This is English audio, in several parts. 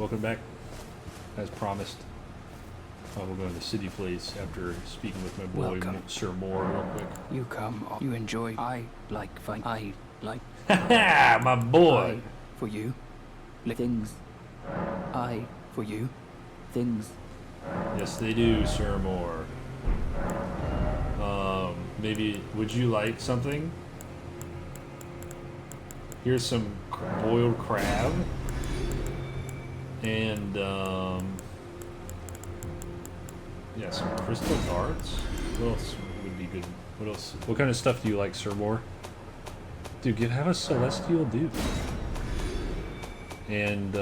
welcome back. As promised, we'll go to the city place after speaking with my boy, Sir Moore, real quick. You come, you enjoy. I like fun. I like. Ha my boy! I, for you. Things. I, for you. Things. Yes, they do, Sir Moore. Maybe, would you like something? Here's some boiled crab. And, yeah, some crystal darts. What else would be good? What else? What kind of stuff do you like, Sir Moore? Dude, have a celestial dude. And,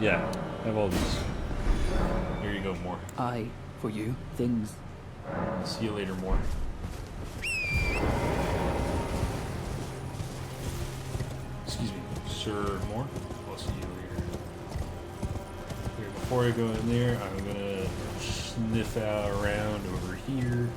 yeah, have all these. Here you go, Moore. I, for you, things. I'll see you later, Moore. Excuse me, Sir Moore. I'll see you later. Here, before I go in there, I'm gonna sniff out around over here.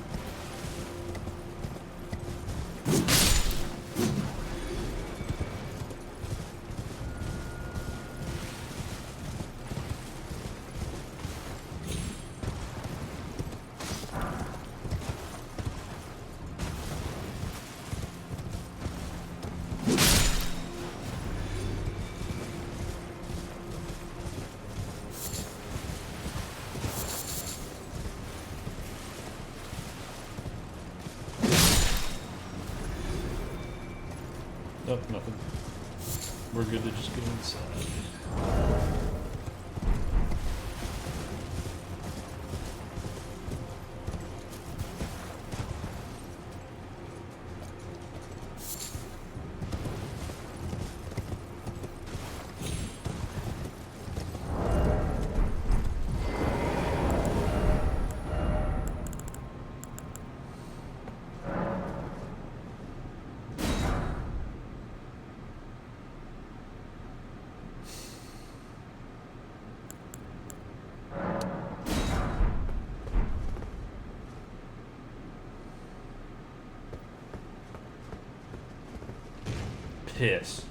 Oh, nothing. We're good to just go inside. Piss.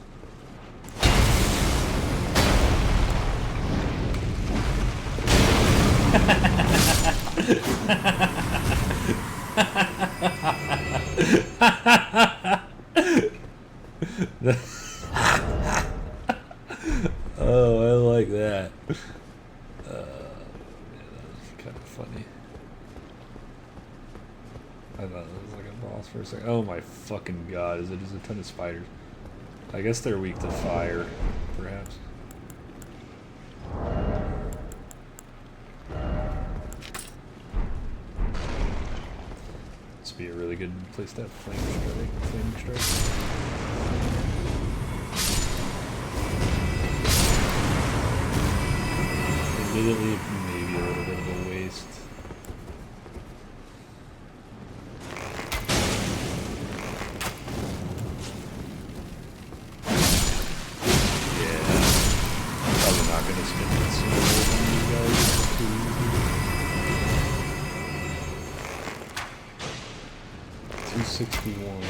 Oh, I like that. Man, that was kind of funny. I thought it was like a boss for a second. Oh my fucking god, is it just a ton of spiders? I guess they're weak to fire, perhaps. This would be a really good place to have flaming strike. Admittedly, maybe a little bit of a waste. Gonna spend it soon on you guys. 261.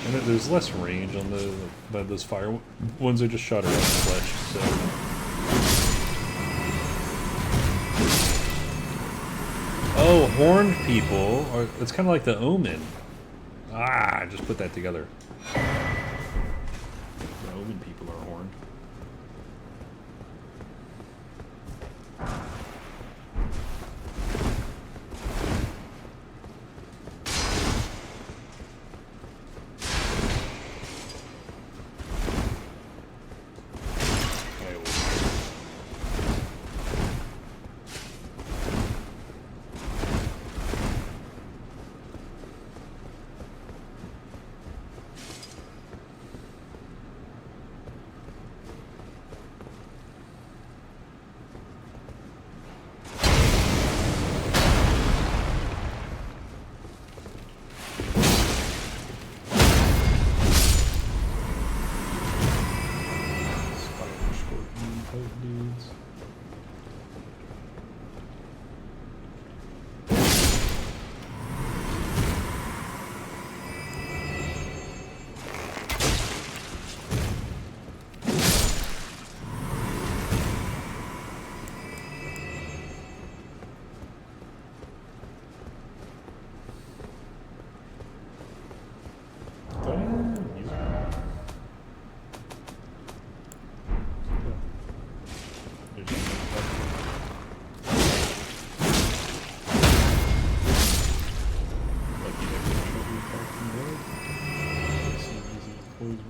And there's less range on those fire ones. Are just shot around flesh. So. Oh, horned people. It's kind of like the Omen. I just put that together. Omen people are horned.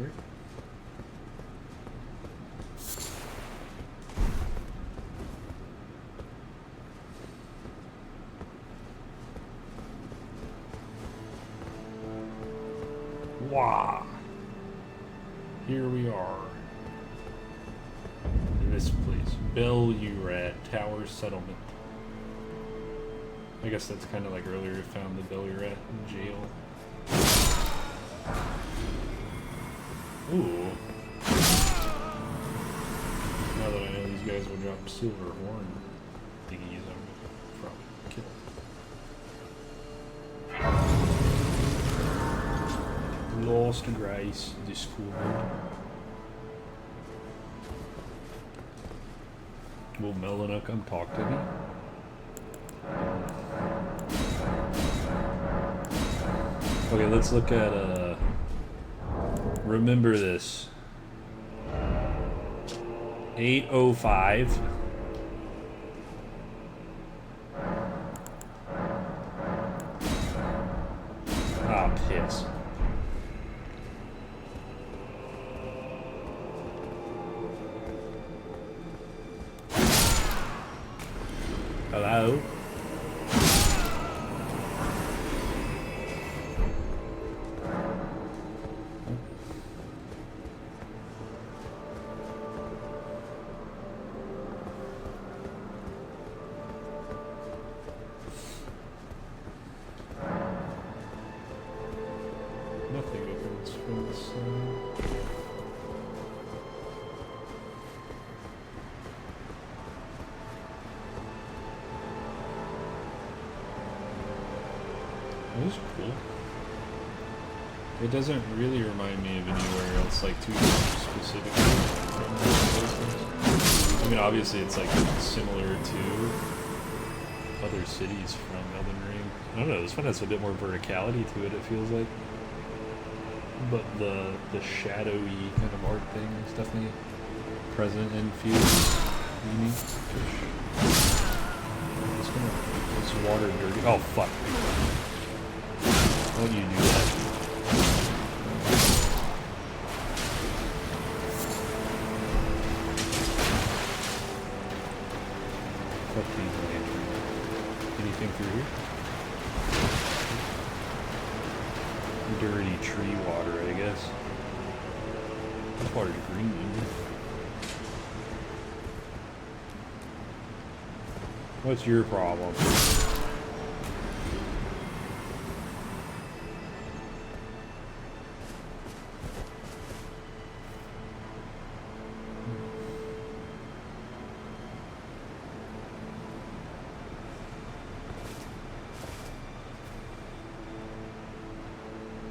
here. Wow. Here we are. In this place. Belurat Tower Settlement. I guess that's kind of like earlier we found the Belurat jail. Ooh. Now that I know these guys will drop silver horn thingies, I'm probably kill. Lost Grace discovered. Will Melina come talk to me? Okay, let's look at remember this. 805. Ah, piss. Hello? Nothing opens from this side. That was cool. It doesn't really remind me of anywhere else, like too specifically from those things. I mean, obviously it's like similar to other cities from Elden Ring. I don't know, this one has a bit more verticality to it, it feels like. But the shadowy kind of art thing is definitely present and feels unique. This water dirty. Oh fuck. Why do you do that? Fuck these lanterns. Anything through here? Dirty tree water, I guess. This water's green. What's your problem?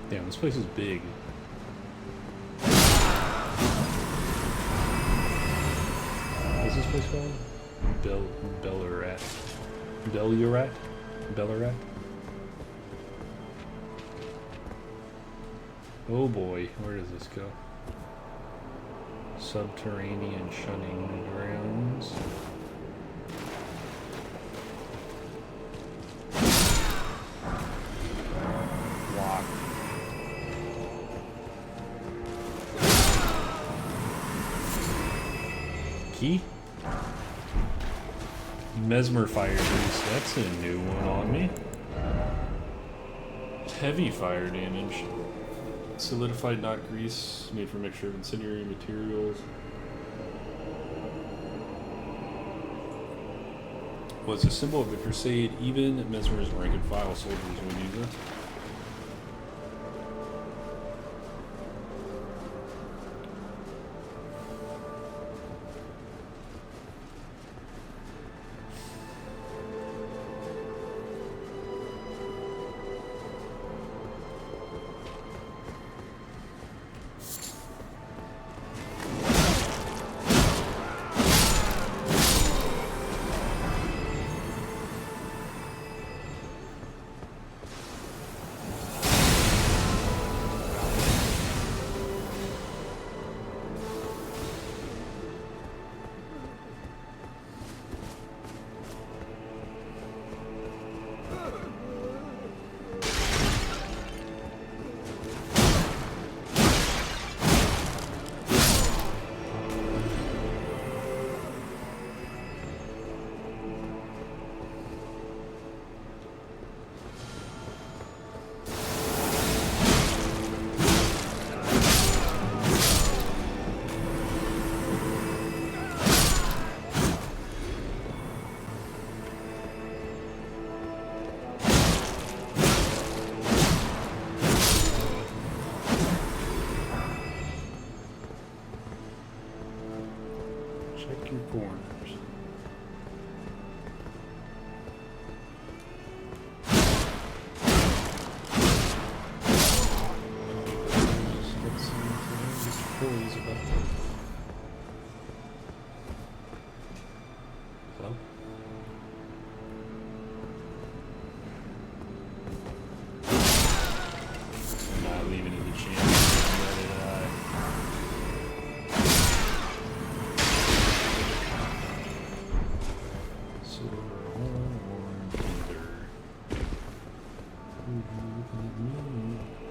Damn, this place is big. What's this place called? Belurat. Belurat? Belurat? Oh boy, where does this go? Subterranean shunning grounds. Key? Messmerfire Grease, that's a new one on me. Heavy fire damage. Solidified knot grease, made from a mixture of incendiary materials. Was a symbol of the Crusade, even Mesmer's rank and file soldiers would use it. your corners. Let's see if this poise about that. Hello? I'm not leaving it a chance. Let it die.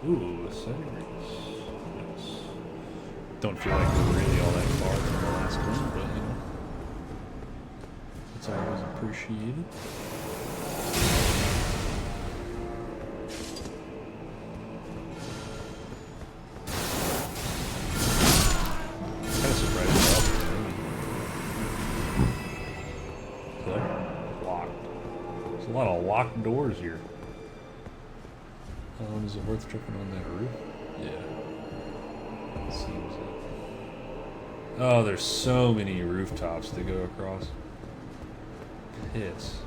Ooh, Cedrics. Yes. Don't feel like we're really all that far from the last one, but you know, it's always appreciated. Kind of surprised about it. Locked. There's a lot of locked doors here. Is it worth tripping on that roof? Yeah. Seems it. Oh, there's so many rooftops to go across. Piss.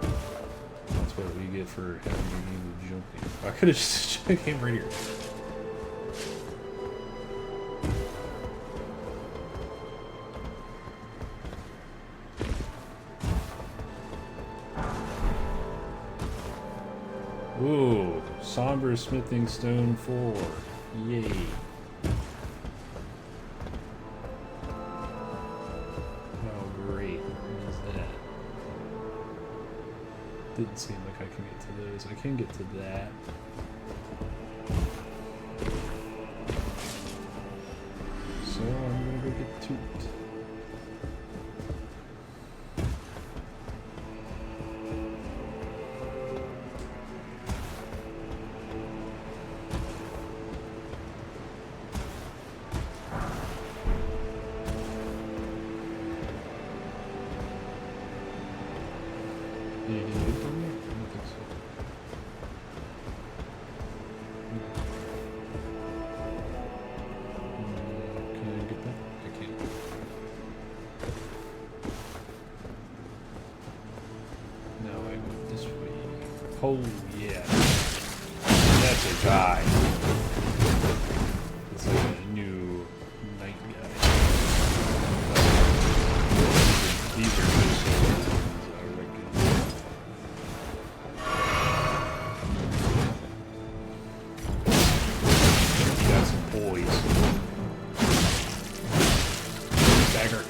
That's what we get for having to be jumping. I could have just came right here. Ooh, Somber Smithing Stone 4. Yay. How great is that? Didn't seem like I can get to those. I can get to that. So I'm gonna go get to it. Oh yeah, that's a guy. It's like a new night guy. These are new swords, I reckon. You got some poise. Dagger.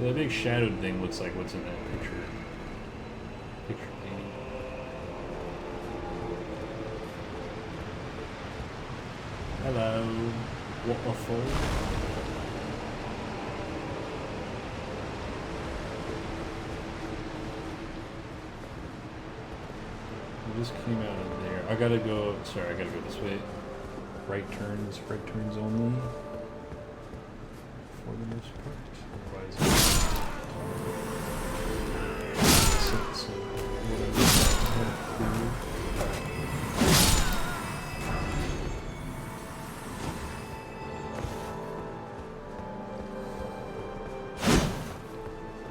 The big shadowed thing looks like what's in that picture. Picture painting. Hello, waterfall. We just came out of there. I gotta go. Sorry, I gotta go this way. Right turns only. For the most part. Otherwise.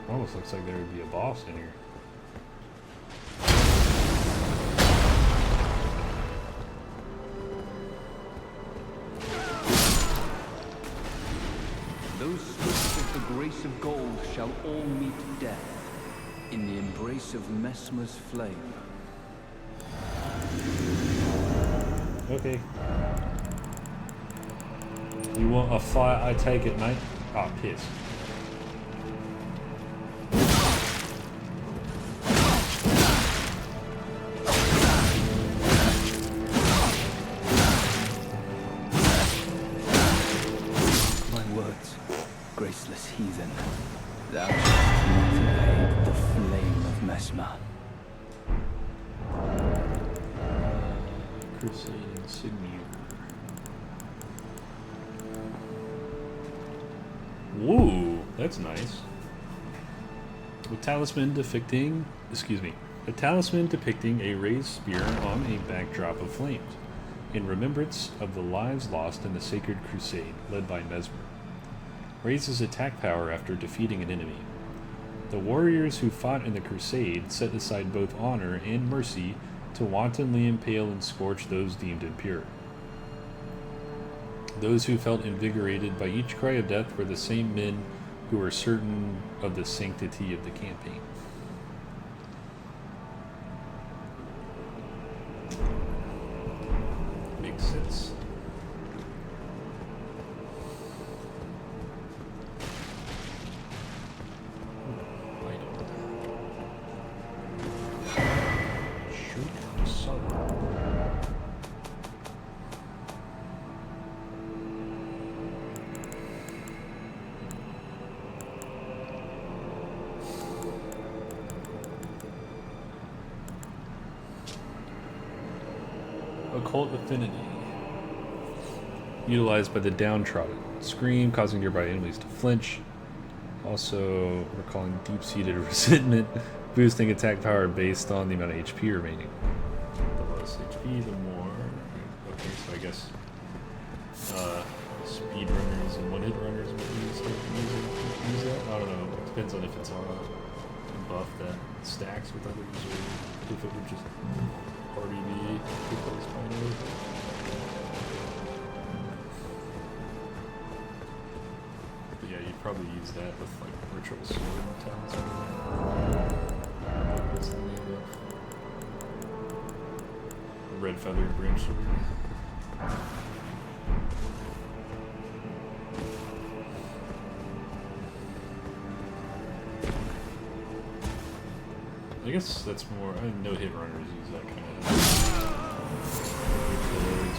Almost looks like there would be a boss in here. Those stripped of the grace of gold shall all meet death in the embrace of Messmer's flame. Okay. You want a fight? I take it, mate. Oh, piss. Mesmer. Crusade Insignia. Whoa, that's nice. A talisman depicting a raised spear on a backdrop of flames, in remembrance of the lives lost in the Sacred Crusade, led by Mesmer. Raises attack power after defeating an enemy. The warriors who fought in the Crusade set aside both honor and mercy to wantonly impale and scorch those deemed impure. Those who felt invigorated by each cry of death were the same men who were certain of the sanctity of the campaign. Makes sense. Shriek of Sorrow. Occult Affinity. Utilized by the downtrodden. Scream, causing nearby enemies to flinch. Also recalling deep-seated resentment, boosting attack power based on the amount of HP remaining. The less HP, the more. Okay, so I guess speedrunners and one-hit runners would use that. I don't know. It depends on if it's on a buff that stacks with others or if it would just already be replaced by another. But yeah, you'd probably use that with like Ritual Sword talents or what's the name of Red Feathered Branch Sword. I guess that's more. No-hit runners use that kind of.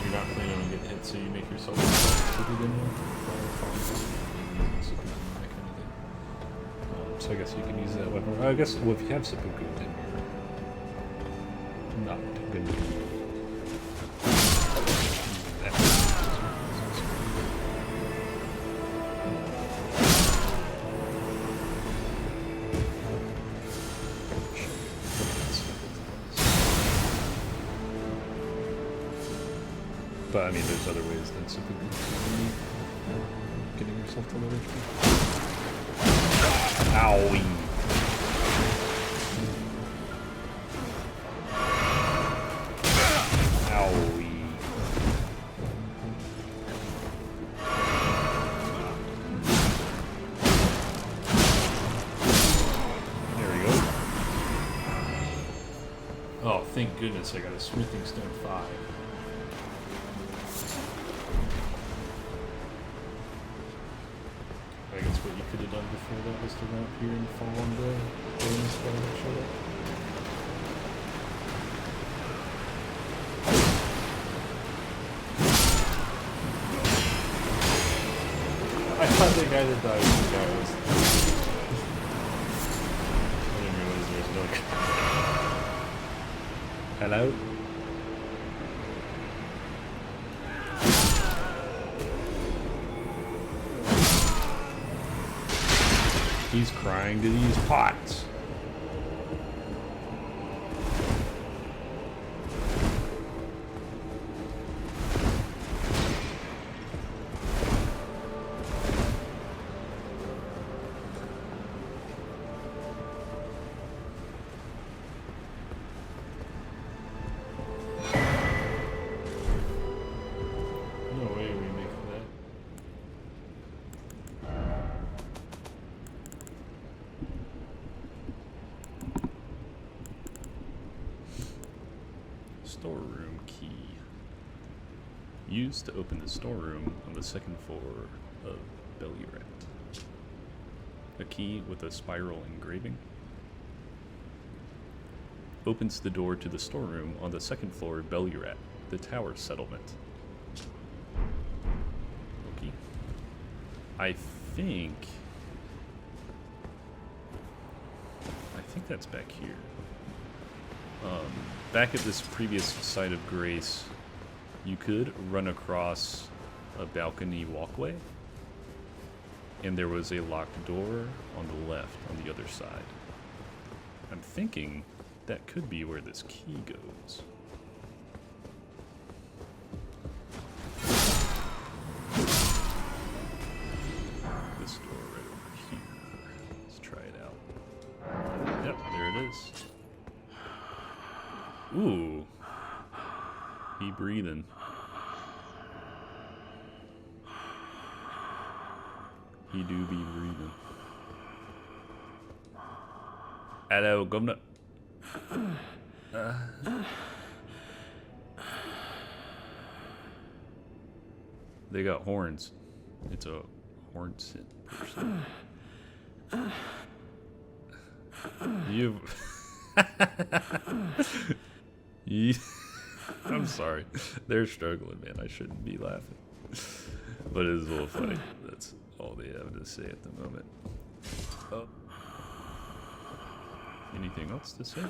You're not planning on getting hit, so you make yourself super good one. That kind of thing. So I guess you can use that weapon. I guess well, if you have seppuku, then you're not going to be. But I mean, there's other ways than simply getting yourself to low HP. Owie. Owie. There we go. Oh, thank goodness I got a Smithing Stone 5. What you could have done before that was to run up here and fall on the bonus spell that showed up. I thought the guy that died was the guy who was... I didn't realize there was no... Hello? He's crying to these pots. No way we make that. Storeroom Key. Used to open the storeroom on the second floor of Belurat. A key with a spiral engraving. Opens the door to the storeroom on the second floor of Belurat, the tower settlement. Okay. I think that's back here. Back at this previous site of grace, you could run across a balcony walkway, and there was a locked door on the left on the other side. I'm thinking that could be where this key goes. This door right over here. Let's try it out. Yep, there it is. Ooh. He breathing. He do be breathing. Hello, Governor. They got horns. It's a horn sit person. You. I'm sorry. They're struggling, man. I shouldn't be laughing. But it is a little funny. That's all they have to say at the moment. Oh. Anything else to say?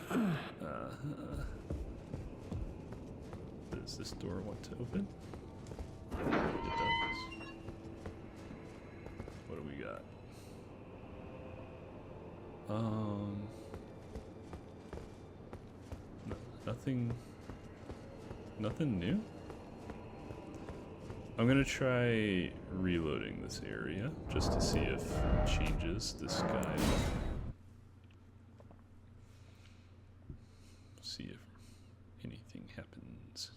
Does this door want to open? It does. What do we got? Nothing new? I'm gonna try reloading this area just to see if it changes the sky. See if anything happens.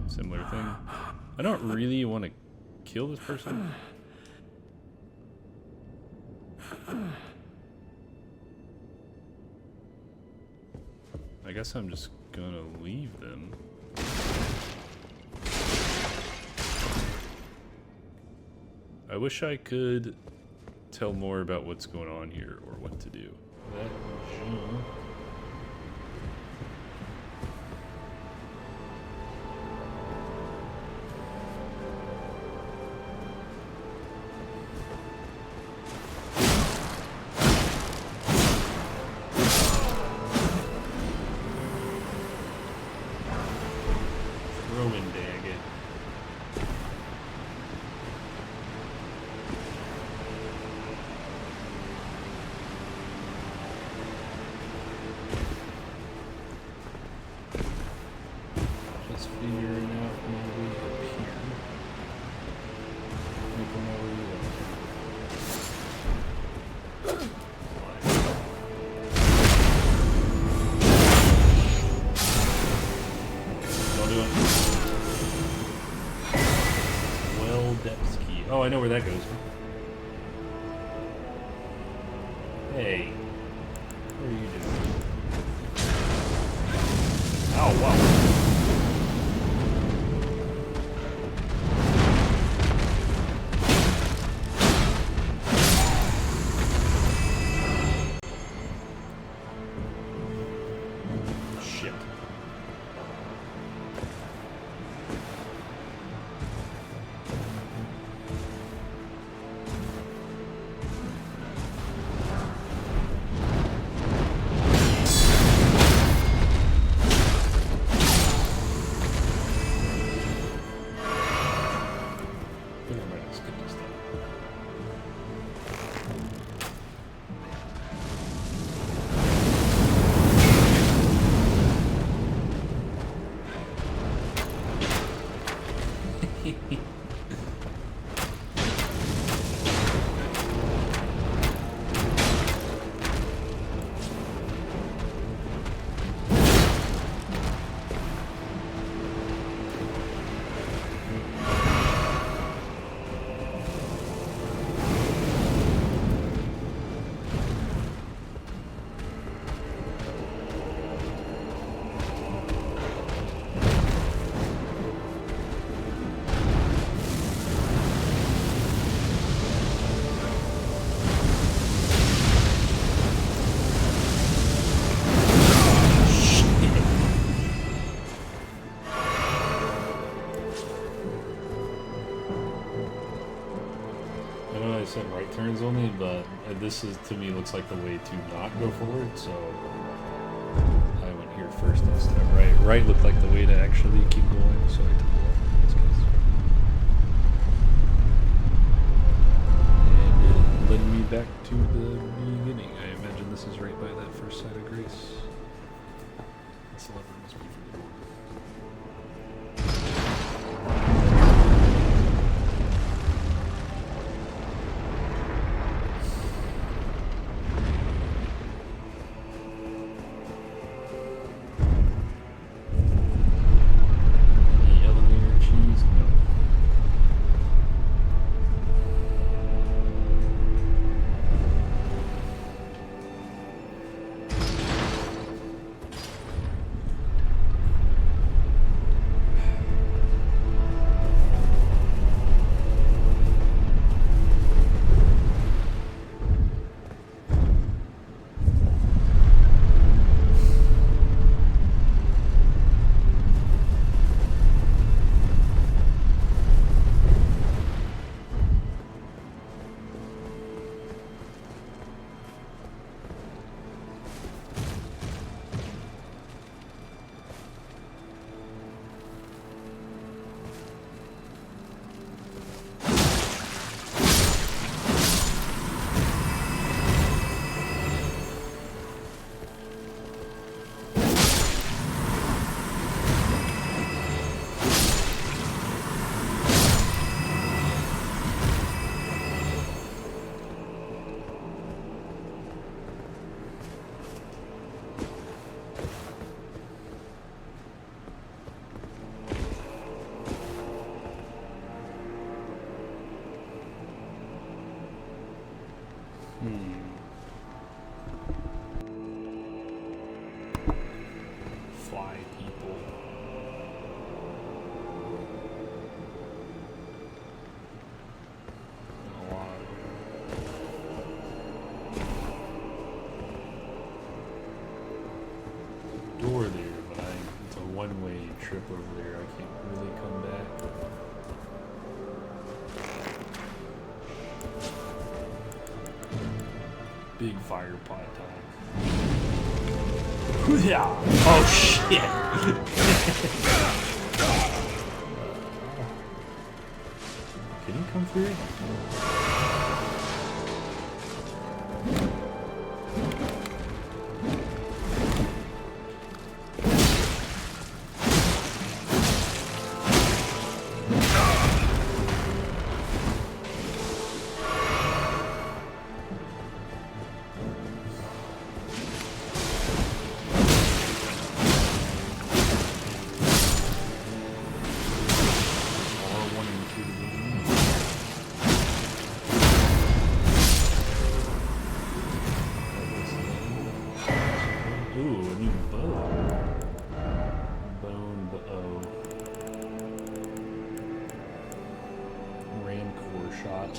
Similar thing. I don't really want to kill this person. I guess I'm just gonna leave them. I wish I could tell more about what's going on here or what to do. Oh, I know where that goes. Hey. What are you doing? Oh, wow. Shit. 100% right turns only, but this is to me looks like the way to not go forward, so I went here first instead of right. Right looked like the way to actually keep going, so I took left in this case. And it led me back to the beginning. I imagine this is right by that first side of Grace. This lever must be for the door. Fly people. A lot. Door there, but it's a one-way trip over there. I can't really come back. Big fire pot time. Yeah. Oh shit! Can he come through?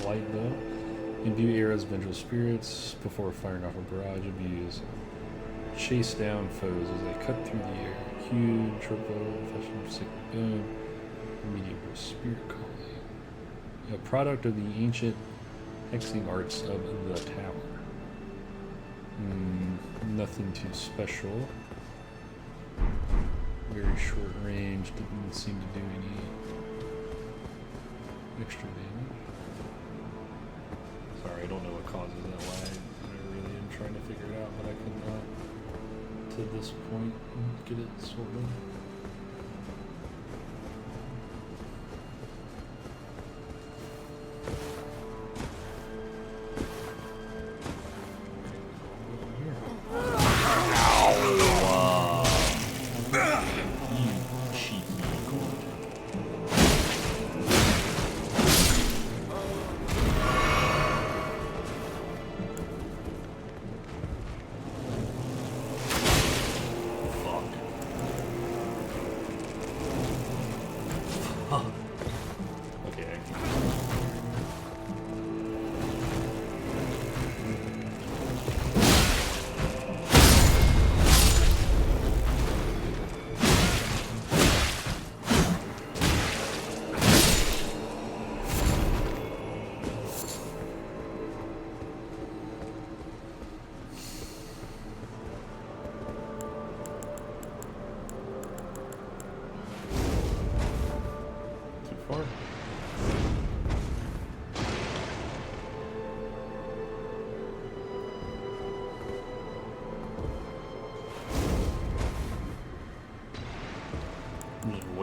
Light bow. Imbue arrows, vengeful spirits before firing off a barrage. Imbues chase down foes as they cut through the air. Huge, triple, fashion sick boom. Immediate spirit calling. A product of the ancient hexing arts of the tower. Nothing too special. Very short range. Didn't seem to do any extra damage. Sorry, I don't know what causes that lag. I really am trying to figure it out, but I could not, to this point, get it sorted.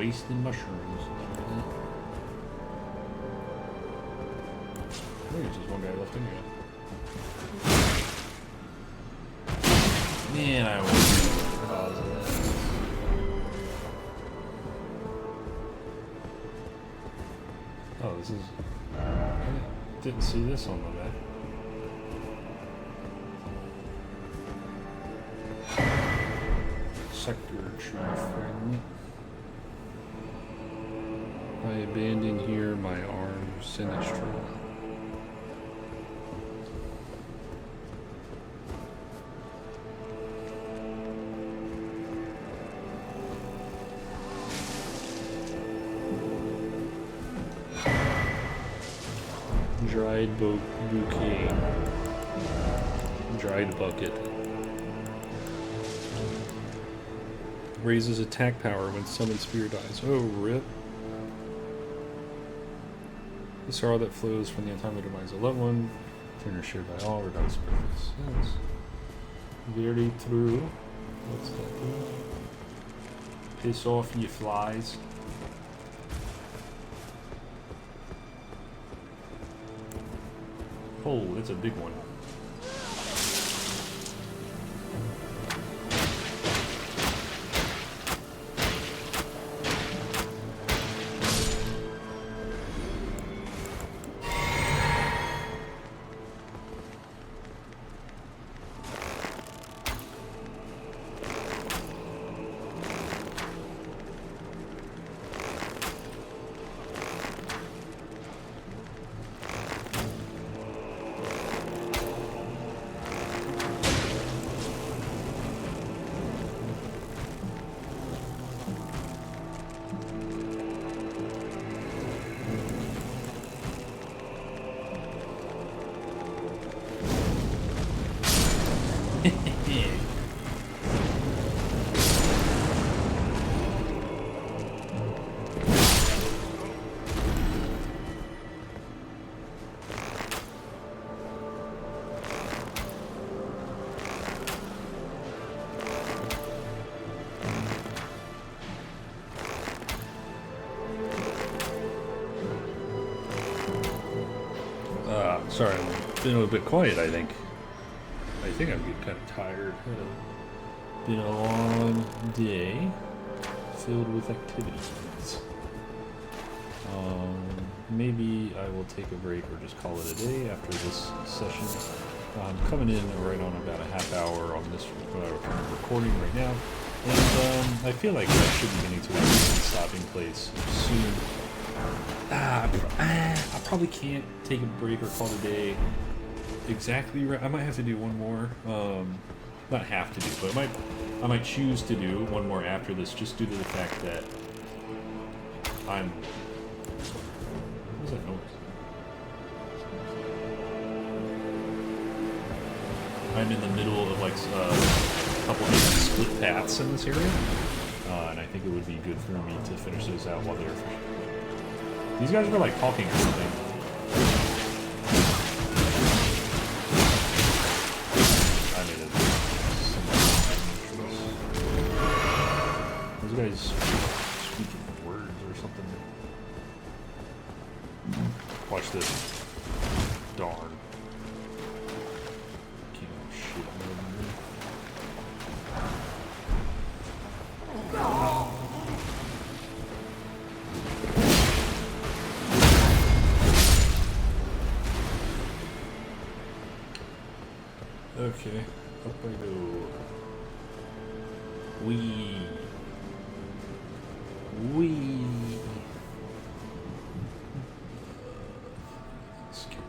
Wasting mushrooms. I think there's just one guy left in here. Man, I was cause of that. Oh, this is... I didn't see this on the map. Sector-Tree Fragment. I abandon here my arms, Sinistral. Dried Bouquet. Dried Bucket. Raises attack power when summoned spirit dies. Oh, rip. The sorrow that flows from the untimely demise of a loved one. Turner shared by all, regardless of purpose. Yes. Very true. What's that do? Piss off, you flies. Oh, that's a big one. Sorry, I've been a little bit quiet, I think. I'm getting kind of tired. Been a long day filled with activities. Maybe I will take a break or just call it a day after this session. I'm coming in right on about a half hour on this recording right now. And I feel like I should be getting to a decent stopping place soon. I probably can't take a break or call it a day exactly right. I might have to do one more. Not have to do, but I might choose to do one more after this, just due to the fact that I'm... What was that noise? I'm in the middle of like a couple of split paths in this area, and I think it would be good for me to finish those out while they're... These guys are like talking or something. I made it. Those guys speaking words or something. Watch this. Darn. Can't shit more than me. Okay, up I go. Wee. Scary.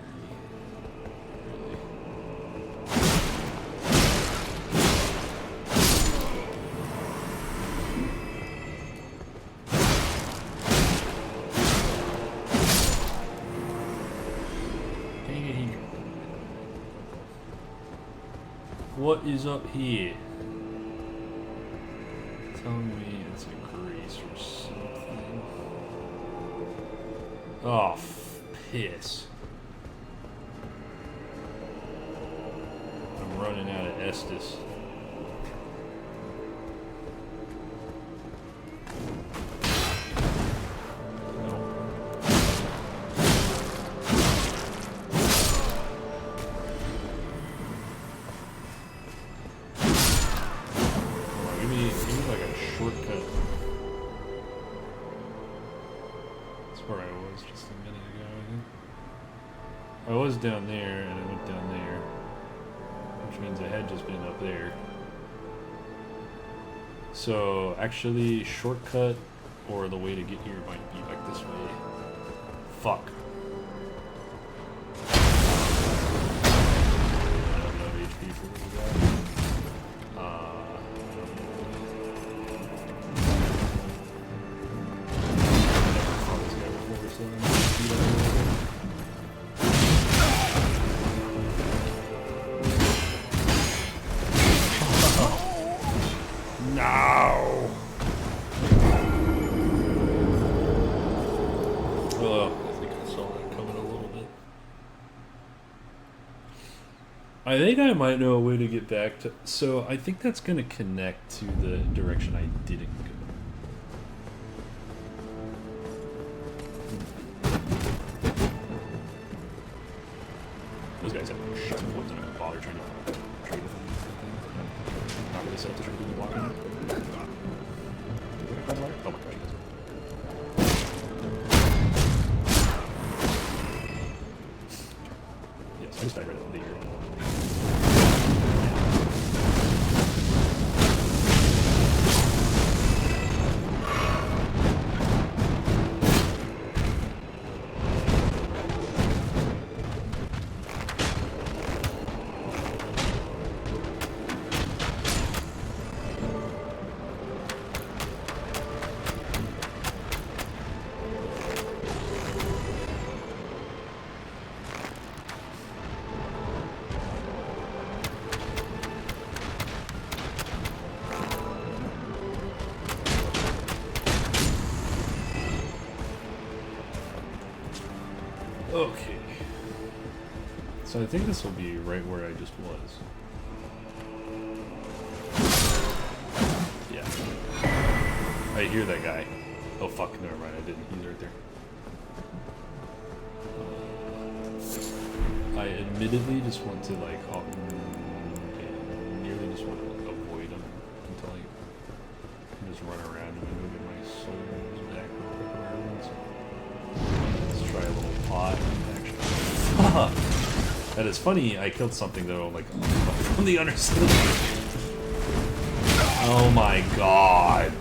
Really. Hang it here. What is up here? Tell me it's a grace or something. Oh, piss. I'm running out of Estus. just a minute ago, I think. I was down there, and I went down there, which means I had just been up there. So, actually, shortcut, or the way to get here might be like this way. Fuck. I don't know HP for this guy. Never fought this guy before, so I'm gonna beat him a little bit. No! Well, I think I saw that coming a little bit. I think I might know a way to get back to... So, I think that's going to connect to the direction I didn't go. Those guys have shut points. I'm not going to bother trying to trade with them. Not really set up to try to do the blocking. Oh my gosh, he does. Yes, I just died right at the ear. Okay. So I think this will be right where I just was. Yeah. I hear that guy. Oh fuck, never mind, I didn't. He's right there. I admittedly just want to like, nearly just want to avoid him until I can just run around and go get my souls back real quick around. So let's try a little pot action. Fuck! That is funny, I killed something though, like, from the underside. Oh my god.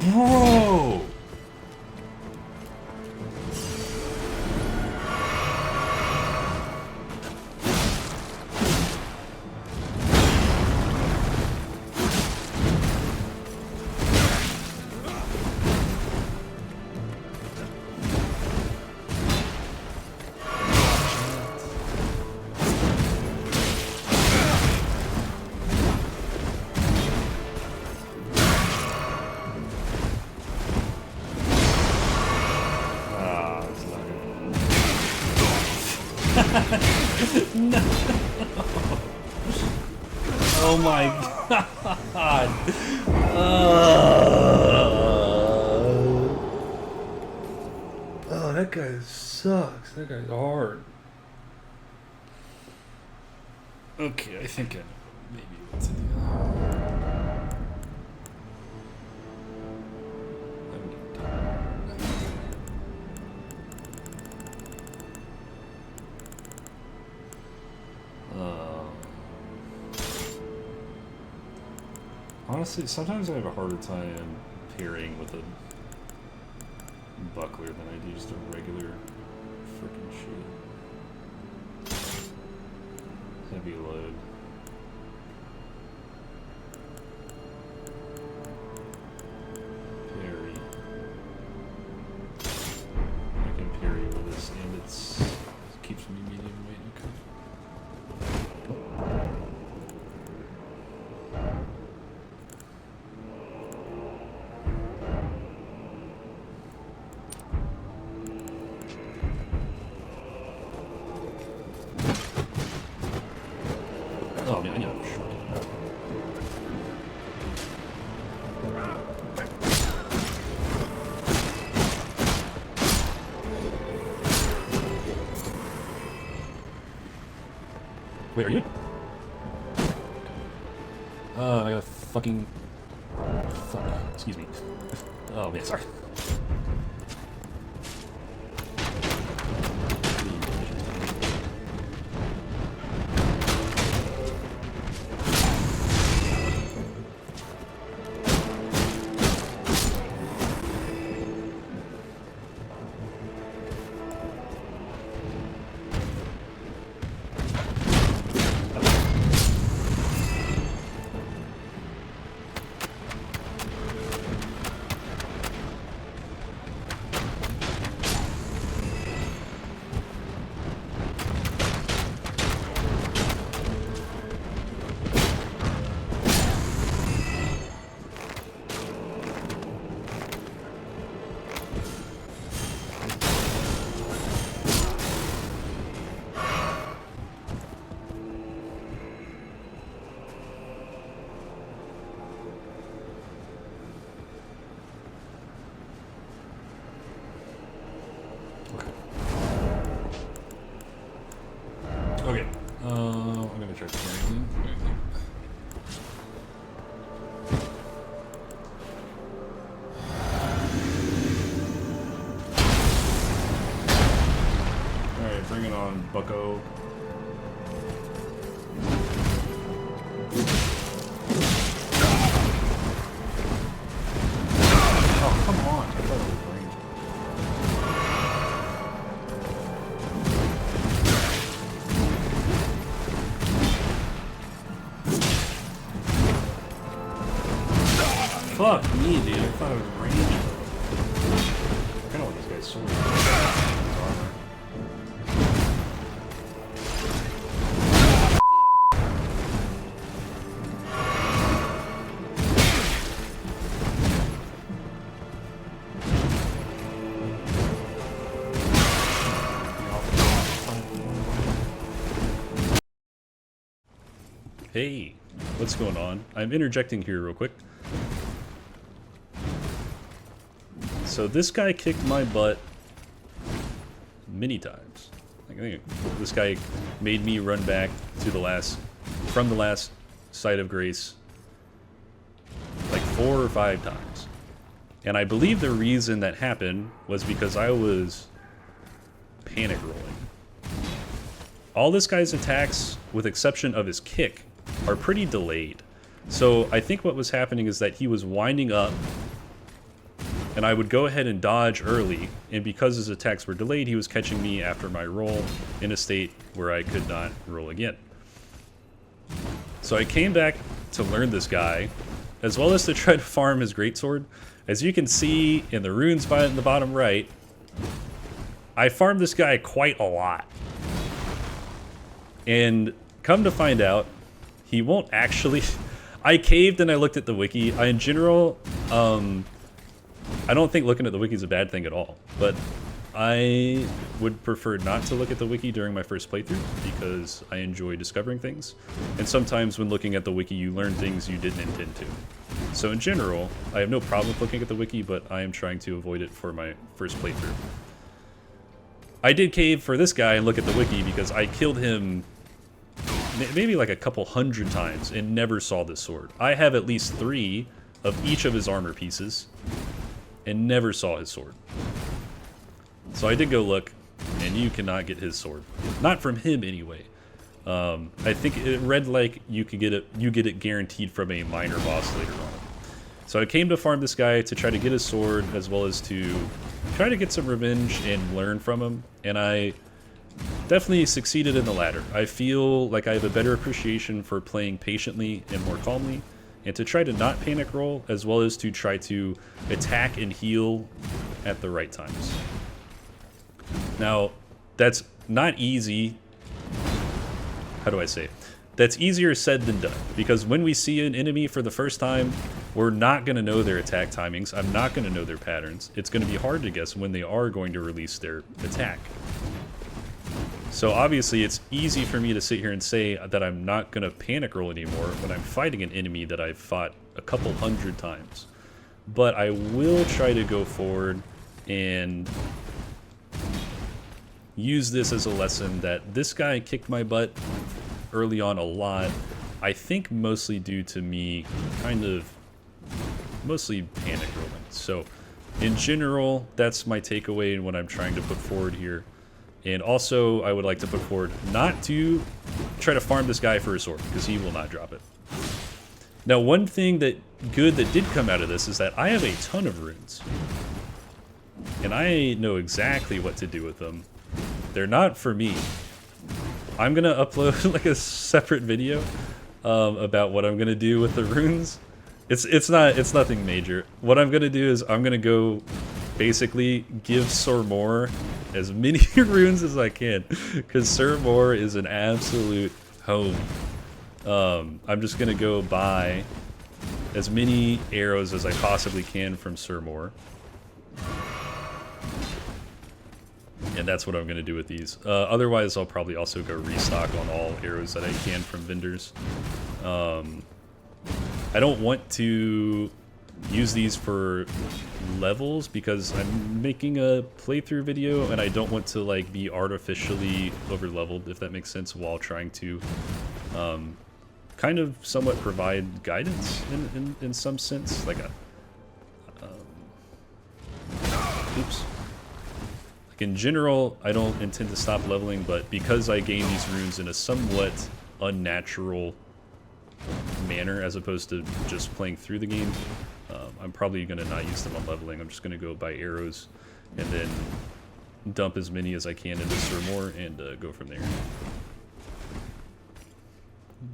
Bro! No. Oh my god. Oh, that guy sucks. That guy's hard. Okay, I think I know maybe what to do. Honestly, sometimes I have a harder time pairing with a buckler than I do just a regular freaking shield. Heavy load. Parry. I can parry with this, and it keeps me medium weight. Okay. Oh man, I know. Wait, are you? I got a fucking... Fuck. Excuse me. Oh man, sorry. Okay. I'm gonna try to find. Alright, bring it on, bucko. Oh, come on. I thought it was ranged. Fuck me, dude. I thought it was ranged. I kinda want this guy's sword. His armor. Hey, what's going on? I'm interjecting here real quick. So this guy kicked my butt many times. Like, I think this guy made me run back to the last, from the last site of grace, like 4 or 5 times. And I believe the reason that happened was because I was panic rolling. All this guy's attacks, with exception of his kick, are pretty delayed. So I think what was happening is that he was winding up, and I would go ahead and dodge early, and because his attacks were delayed, he was catching me after my roll in a state where I could not roll again. So I came back to learn this guy, as well as to try to farm his greatsword. As you can see in the runes in the bottom right, I farmed this guy quite a lot. And come to find out, he won't actually... I caved and I looked at the wiki. In general, I don't think looking at the wiki is a bad thing at all, but I would prefer not to look at the wiki during my first playthrough because I enjoy discovering things. And sometimes when looking at the wiki, you learn things you didn't intend to. So in general, I have no problem with looking at the wiki, but I am trying to avoid it for my first playthrough. I did cave for this guy and look at the wiki because I killed him maybe like a couple hundred times and never saw this sword. I have at least 3 of each of his armor pieces and never saw his sword. So I did go look, and you cannot get his sword. Not from him anyway. I think it read like you get it guaranteed from a minor boss later on. So I came to farm this guy to try to get his sword, as well as to try to get some revenge and learn from him, and I definitely succeeded in the latter. I feel like I have a better appreciation for playing patiently and more calmly, and to try to not panic roll, as well as to try to attack and heal at the right times. Now, that's not easy. How do I say it? That's easier said than done, because when we see an enemy for the first time, we're not going to know their attack timings. I'm not going to know their patterns. It's going to be hard to guess when they are going to release their attack. So obviously it's easy for me to sit here and say that I'm not going to panic roll anymore when I'm fighting an enemy that I've fought a couple hundred times. But I will try to go forward and use this as a lesson that this guy kicked my butt early on a lot. I think mostly due to me kind of mostly panic rolling. So in general, that's my takeaway and what I'm trying to put forward here. And also, I would like to put forward not to try to farm this guy for a sword, because he will not drop it. Now, one thing that did come out of this is that I have a ton of runes. And I know exactly what to do with them. They're not for me. I'm going to upload like a separate video about what I'm going to do with the runes. It's nothing major. What I'm going to do is I'm going to go basically give Sir Moore as many runes as I can, because Sir Moore is an absolute homie. I'm just gonna go buy as many arrows as I possibly can from Sir Moore, and that's what I'm gonna do with these. Otherwise, I'll probably also go restock on all arrows that I can from vendors. I don't want to use these for levels because I'm making a playthrough video and I don't want to like be artificially over leveled, if that makes sense, while trying to kind of somewhat provide guidance in some sense, like a oops. Like in general, I don't intend to stop leveling, but because I gain these runes in a somewhat unnatural manner as opposed to just playing through the game, I'm probably going to not use them on leveling. I'm just going to go buy arrows and then dump as many as I can into Storeroom and go from there.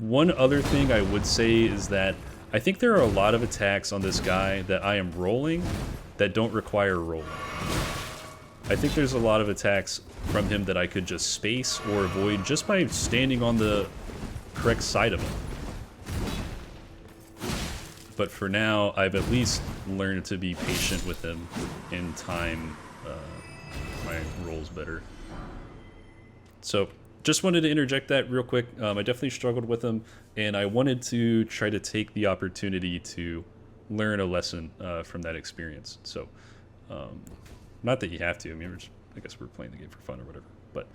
One other thing I would say is that I think there are a lot of attacks on this guy that I am rolling that don't require rolling. I think there's a lot of attacks from him that I could just space or avoid just by standing on the correct side of him. But for now, I've at least learned to be patient with him and time my rolls better. So just wanted to interject that real quick. I definitely struggled with him, and I wanted to try to take the opportunity to learn a lesson from that experience. So, not that you have to. I mean, I guess we're playing the game for fun or whatever. But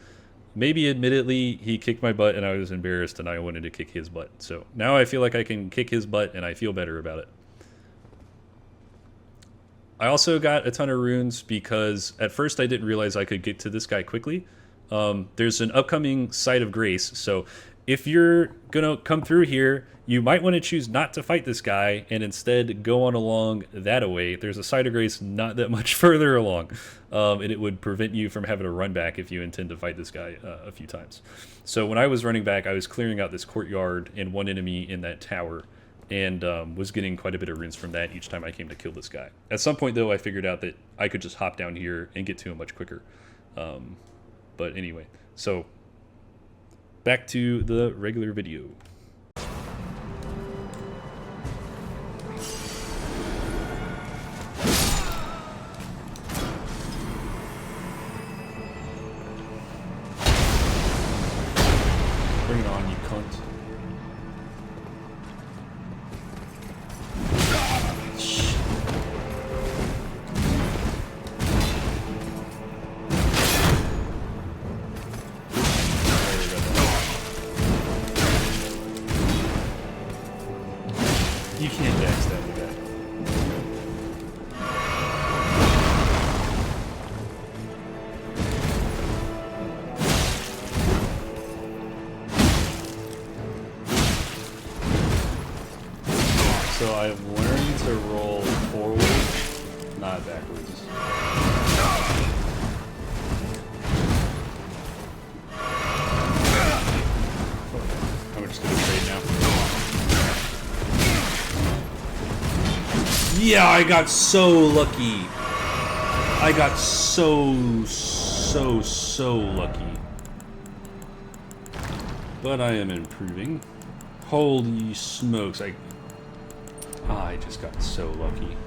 maybe admittedly, he kicked my butt and I was embarrassed and I wanted to kick his butt. So now I feel like I can kick his butt and I feel better about it. I also got a ton of runes because at first I didn't realize I could get to this guy quickly. There's an upcoming Site of Grace, so if you're gonna come through here, you might want to choose not to fight this guy and instead go on along that way. There's a Site of Grace not that much further along, and it would prevent you from having to run back if you intend to fight this guy a few times. So when I was running back, I was clearing out this courtyard and one enemy in that tower, and was getting quite a bit of runes from that each time I came to kill this guy. At some point, though, I figured out that I could just hop down here and get to him much quicker. But anyway, so back to the regular video. Bring it on, you cunt. You can't backstab the guy. So I've learned to roll forward, not backwards. I'm just gonna trade now. Yeah, I got so lucky. I got so lucky. But I am improving. Holy smokes, I just got so lucky.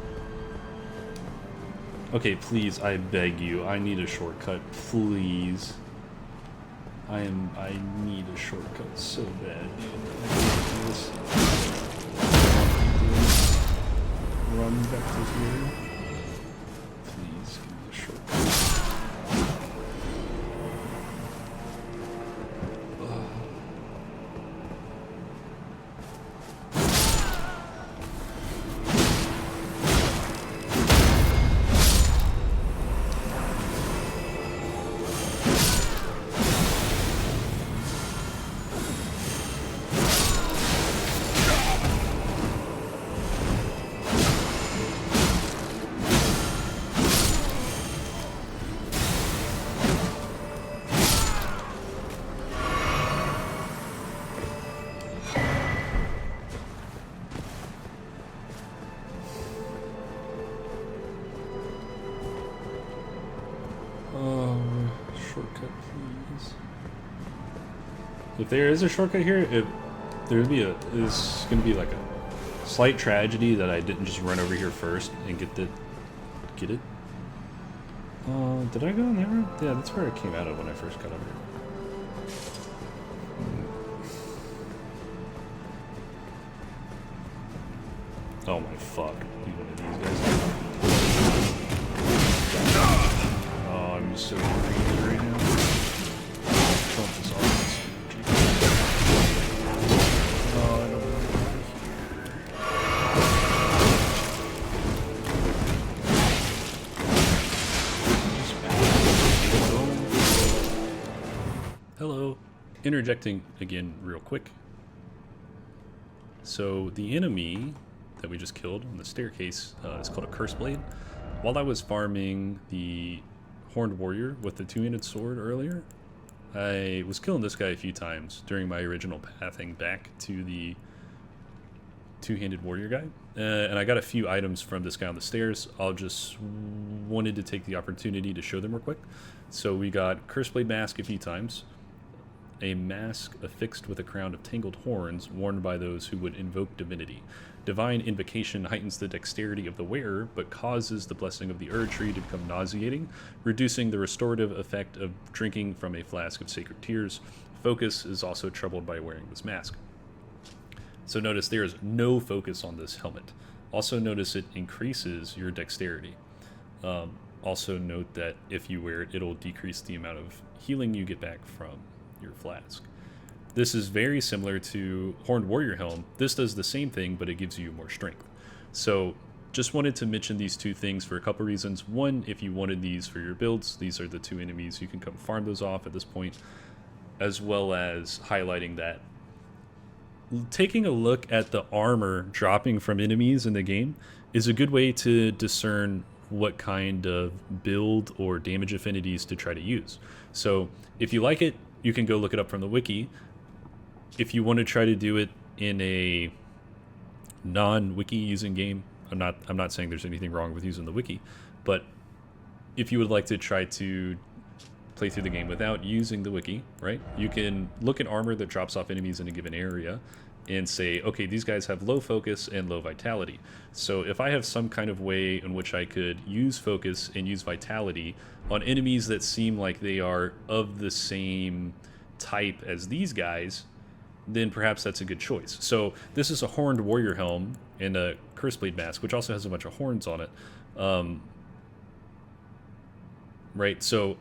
Okay, please, I beg you. I need a shortcut, please. I need a shortcut so bad, dude. Run back to here. Please give me a shortcut. Shortcut, please. If there is a shortcut here, it's gonna be like a slight tragedy that I didn't just run over here first and get it. Did I go on that route? Yeah, that's where I came out of when I first got over here. Oh my fuck, you these guys. Oh, I'm so greedy right now. Trump is awesome. Oh, I don't know. Hello. Interjecting again real quick. So the enemy that we just killed on the staircase is called a Curseblade. While I was farming the Horned Warrior with the two-handed sword earlier, I was killing this guy a few times during my original pathing back to the two-handed warrior guy. And I got a few items from this guy on the stairs. I'll just wanted to take the opportunity to show them real quick. So we got Curseblade Mask a few times. A mask affixed with a crown of tangled horns worn by those who would invoke divinity. Divine invocation heightens the dexterity of the wearer, but causes the blessing of the Erdtree to become nauseating, reducing the restorative effect of drinking from a flask of sacred tears. Focus is also troubled by wearing this mask. So notice there is no focus on this helmet. Also notice it increases your dexterity. Also note that if you wear it, it'll decrease the amount of healing you get back from your flask. This is very similar to Horned Warrior Helm. This does the same thing, but it gives you more strength. So just wanted to mention these two things for a couple reasons. One, if you wanted these for your builds, these are the two enemies. You can come farm those off at this point, as well as highlighting that taking a look at the armor dropping from enemies in the game is a good way to discern what kind of build or damage affinities to try to use. So if you like it, you can go look it up from the wiki. If you want to try to do it in a non-wiki using game, I'm not saying there's anything wrong with using the wiki, but if you would like to try to play through the game without using the wiki, right? You can look at armor that drops off enemies in a given area and say, okay, these guys have low focus and low vitality. So if I have some kind of way in which I could use focus and use vitality on enemies that seem like they are of the same type as these guys, then perhaps that's a good choice. So this is a Horned Warrior Helm and a Curseblade Mask, which also has a bunch of horns on it. Right, so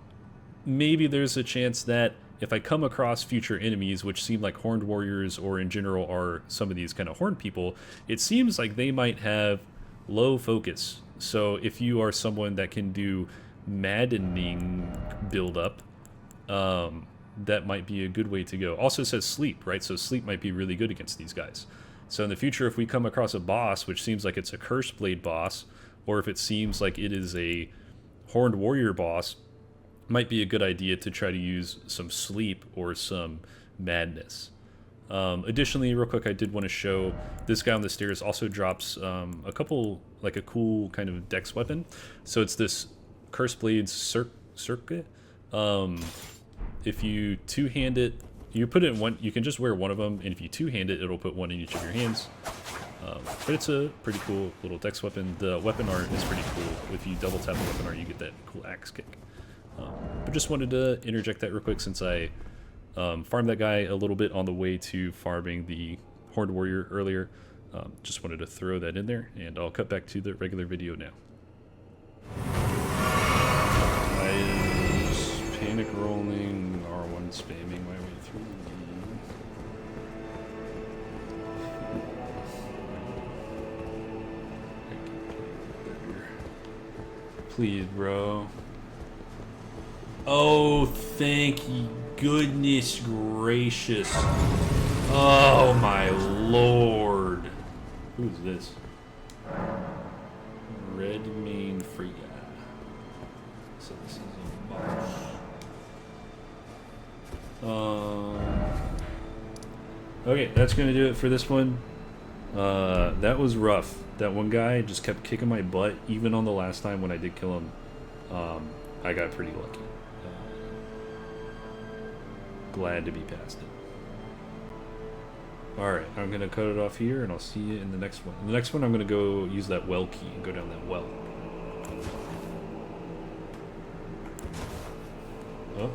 maybe there's a chance that if I come across future enemies which seem like Horned Warriors or in general are some of these kind of horned people, it seems like they might have low focus. So if you are someone that can do maddening build-up, that might be a good way to go. Also says sleep, right? So sleep might be really good against these guys. So in the future, if we come across a boss which seems like it's a Curseblade boss, or if it seems like it is a Horned Warrior boss, might be a good idea to try to use some sleep or some madness. Additionally, real quick, I did want to show this guy on the stairs also drops a couple, like a cool kind of dex weapon. So it's this Curseblade's circuit. If you two-hand it, you put it in one, you can just wear one of them, and if you two-hand it, it'll put one in each of your hands. But it's a pretty cool little dex weapon. The weapon art is pretty cool. If you double tap the weapon art, you get that cool axe kick. But just wanted to interject that real quick since I farmed that guy a little bit on the way to farming the Horned Warrior earlier. Just wanted to throw that in there, and I'll cut back to the regular video now. I was panic rolling, R1 spamming my way through. Please, bro. Oh, thank goodness gracious. Oh, my lord. Who's this? Red Main Free Guy. So this is a boss. Okay, that's going to do it for this one. That was rough. That one guy just kept kicking my butt, even on the last time when I did kill him. I got pretty lucky. Glad to be past it. Alright, I'm going to cut it off here, and I'll see you in the next one. In the next one, I'm going to go use that well key and go down that well. Oh.